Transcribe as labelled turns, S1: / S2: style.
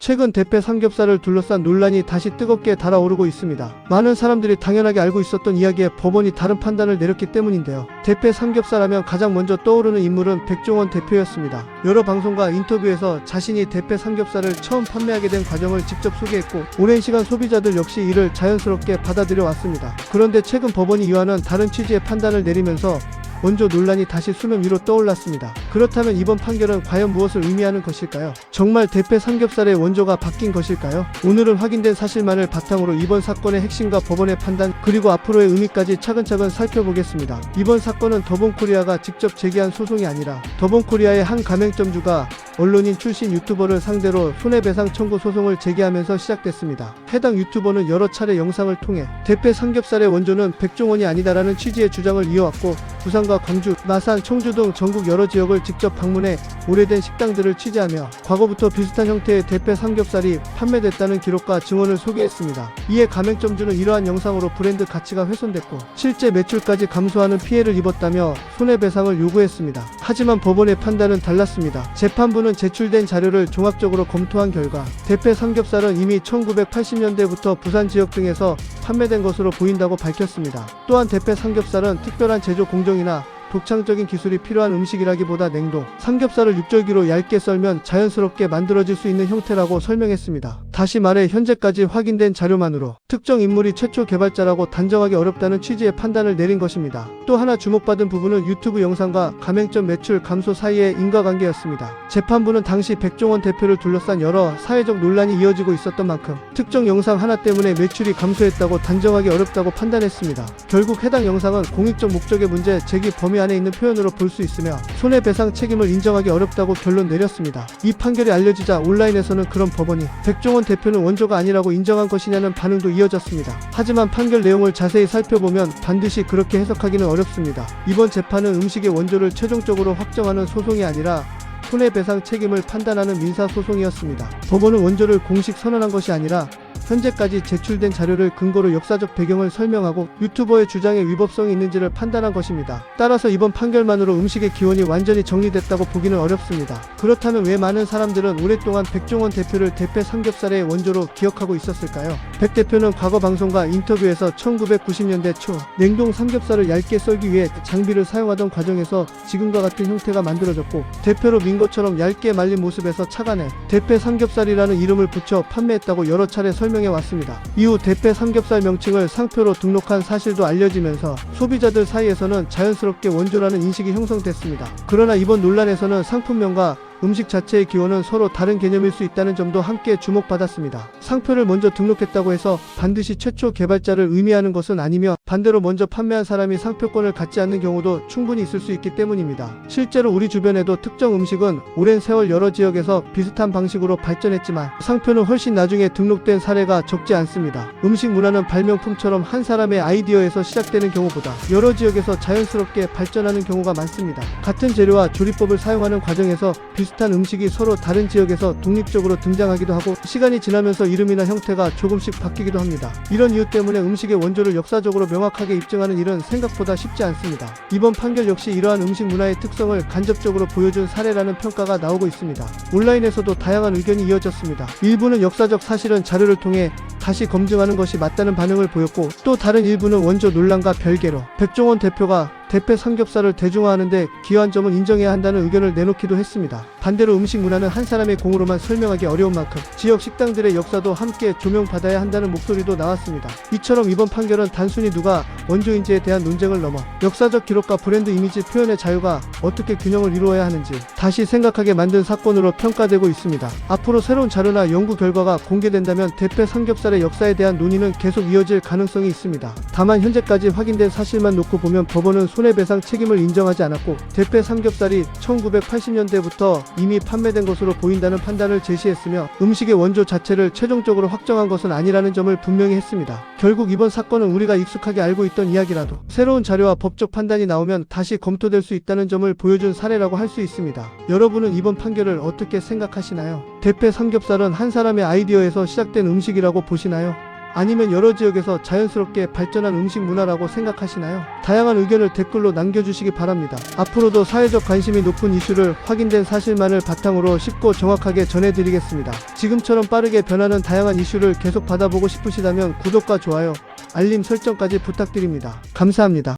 S1: 최근 대패 삼겹살을 둘러싼 논란이 다시 뜨겁게 달아오르고 있습니다. 많은 사람들이 당연하게 알고 있었던 이야기에 법원이 다른 판단을 내렸기 때문인데요. 대패 삼겹살 하면 가장 먼저 떠오르는 인물은 백종원 대표였습니다. 여러 방송과 인터뷰에서 자신이 대패 삼겹살을 처음 판매하게 된 과정을 직접 소개했고, 오랜 시간 소비자들 역시 이를 자연스럽게 받아들여 왔습니다. 그런데 최근 법원이 이와는 다른 취지의 판단을 내리면서 원조 논란이 다시 수면 위로 떠올랐습니다. 그렇다면 이번 판결은 과연 무엇을 의미하는 것일까요? 정말 대패 삼겹살의 원조가 바뀐 것일까요? 오늘은 확인된 사실만을 바탕으로 이번 사건의 핵심과 법원의 판단, 그리고 앞으로의 의미까지 차근차근 살펴보겠습니다. 이번 사건은 더본코리아가 직접 제기한 소송이 아니라 더본코리아의 한 가맹점주가 언론인 출신 유튜버를 상대로 손해배상 청구 소송을 제기하면서 시작됐습니다. 해당 유튜버는 여러 차례 영상을 통해 대패 삼겹살의 원조는 백종원이 아니다라는 취지의 주장을 이어왔고, 부산과 광주, 마산, 청주 등 전국 여러 지역을 직접 방문해 오래된 식당들을 취재하며 과거부터 비슷한 형태의 대패 삼겹살이 판매됐다는 기록과 증언을 소개했습니다. 이에 가맹점주는 이러한 영상으로 브랜드 가치가 훼손됐고 실제 매출까지 감소하는 피해를 입었다며 손해배상을 요구했습니다. 하지만 법원의 판단은 달랐습니다. 재판부는 제출된 자료를 종합적으로 검토한 결과 대패 삼겹살은 이미 1980년대부터 부산 지역 등에서 판매된 것으로 보인다고 밝혔습니다. 또한 대패 삼겹살은 특별한 제조 공정이나 독창적인 기술이 필요한 음식이라기보다 냉동, 삼겹살을 육절기로 얇게 썰면 자연스럽게 만들어질 수 있는 형태라고 설명했습니다. 다시 말해 현재까지 확인된 자료만으로 특정 인물이 최초 개발자라고 단정하기 어렵다는 취지의 판단을 내린 것입니다. 또 하나 주목받은 부분은 유튜브 영상과 가맹점 매출 감소 사이의 인과관계였습니다. 재판부는 당시 백종원 대표를 둘러싼 여러 사회적 논란이 이어지고 있었던 만큼 특정 영상 하나 때문에 매출이 감소했다고 단정하기 어렵다고 판단했습니다. 결국 해당 영상은 공익적 목적의 문제 제기 범위 안에 있는 표현으로 볼 수 있으며 손해배상 책임을 인정하기 어렵다고 결론 내렸습니다. 이 판결이 알려지자 온라인에서는 그런 법원이 백종원 대표는 원조가 아니라고 인정한 것이냐는 반응도 이어졌습니다. 하지만 판결 내용을 자세히 살펴보면 반드시 그렇게 해석하기는 어렵습니다. 이번 재판은 음식의 원조를 최종적으로 확정하는 소송이 아니라 손해배상 책임을 판단하는 민사소송이었습니다. 법원은 원조를 공식 선언한 것이 아니라 현재까지 제출된 자료를 근거로 역사적 배경을 설명하고 유튜버의 주장에 위법성이 있는지를 판단한 것입니다. 따라서 이번 판결만으로 음식의 기원이 완전히 정리됐다고 보기는 어렵습니다. 그렇다면 왜 많은 사람들은 오랫동안 백종원 대표를 대패 삼겹살의 원조로 기억하고 있었을까요? 백 대표는 과거 방송과 인터뷰에서 1990년대 초 냉동 삼겹살을 얇게 썰기 위해 장비를 사용하던 과정에서 지금과 같은 형태가 만들어졌고, 대표로 민 것처럼 얇게 말린 모습에서 착안해 대패 삼겹살이라는 이름을 붙여 판매했다고 여러 차례 설명해 왔습니다. 이후 대패 삼겹살 명칭을 상표로 등록한 사실도 알려지면서 소비자들 사이에서는 자연스럽게 원조라는 인식이 형성됐습니다. 그러나 이번 논란에서는 상품명과 음식 자체의 기원은 서로 다른 개념일 수 있다는 점도 함께 주목받았습니다. 상표를 먼저 등록했다고 해서 반드시 최초 개발자를 의미하는 것은 아니며, 반대로 먼저 판매한 사람이 상표권을 갖지 않는 경우도 충분히 있을 수 있기 때문입니다. 실제로 우리 주변에도 특정 음식은 오랜 세월 여러 지역에서 비슷한 방식으로 발전했지만 상표는 훨씬 나중에 등록된 사례가 적지 않습니다. 음식 문화는 발명품처럼 한 사람의 아이디어에서 시작되는 경우보다 여러 지역에서 자연스럽게 발전하는 경우가 많습니다. 같은 재료와 조리법을 사용하는 과정에서 비슷한 음식이 서로 다른 지역에서 독립적으로 등장하기도 하고, 시간이 지나면서 이름이나 형태가 조금씩 바뀌기도 합니다. 이런 이유 때문에 음식의 원조를 역사적으로 명확하게 입증하는 일은 생각보다 쉽지 않습니다. 이번 판결 역시 이러한 음식 문화의 특성을 간접적으로 보여준 사례라는 평가가 나오고 있습니다. 온라인에서도 다양한 의견이 이어졌습니다. 일부는 역사적 사실은 자료를 통해 다시 검증하는 것이 맞다는 반응을 보였고, 또 다른 일부는 원조 논란과 별개로 백종원 대표가 대패 삼겹살을 대중화하는데 기여한 점은 인정해야 한다는 의견을 내놓기도 했습니다. 반대로 음식 문화는 한 사람의 공으로만 설명하기 어려운 만큼 지역 식당들의 역사도 함께 조명받아야 한다는 목소리도 나왔습니다. 이처럼 이번 판결은 단순히 누가 원조인지에 대한 논쟁을 넘어 역사적 기록과 브랜드 이미지 표현의 자유가 어떻게 균형을 이루어야 하는지 다시 생각하게 만든 사건으로 평가되고 있습니다. 앞으로 새로운 자료나 연구 결과가 공개된다면 대패 삼겹살의 역사에 대한 논의는 계속 이어질 가능성이 있습니다. 다만 현재까지 확인된 사실만 놓고 보면 법원은 손해배상 책임을 인정하지 않았고, 대패 삼겹살이 1980년대부터 이미 판매된 것으로 보인다는 판단을 제시했으며, 음식의 원조 자체를 최종적으로 확정한 것은 아니라는 점을 분명히 했습니다. 결국 이번 사건은 우리가 익숙하게 알고 있던 이야기라도 새로운 자료와 법적 판단이 나오면 다시 검토될 수 있다는 점을 보여준 사례라고 할 수 있습니다. 여러분은 이번 판결을 어떻게 생각하시나요? 대패 삼겹살은 한 사람의 아이디어에서 시작된 음식이라고 보시나요? 아니면 여러 지역에서 자연스럽게 발전한 음식 문화라고 생각하시나요? 다양한 의견을 댓글로 남겨주시기 바랍니다. 앞으로도 사회적 관심이 높은 이슈를 확인된 사실만을 바탕으로 쉽고 정확하게 전해드리겠습니다. 지금처럼 빠르게 변하는 다양한 이슈를 계속 받아보고 싶으시다면 구독과 좋아요, 알림 설정까지 부탁드립니다. 감사합니다.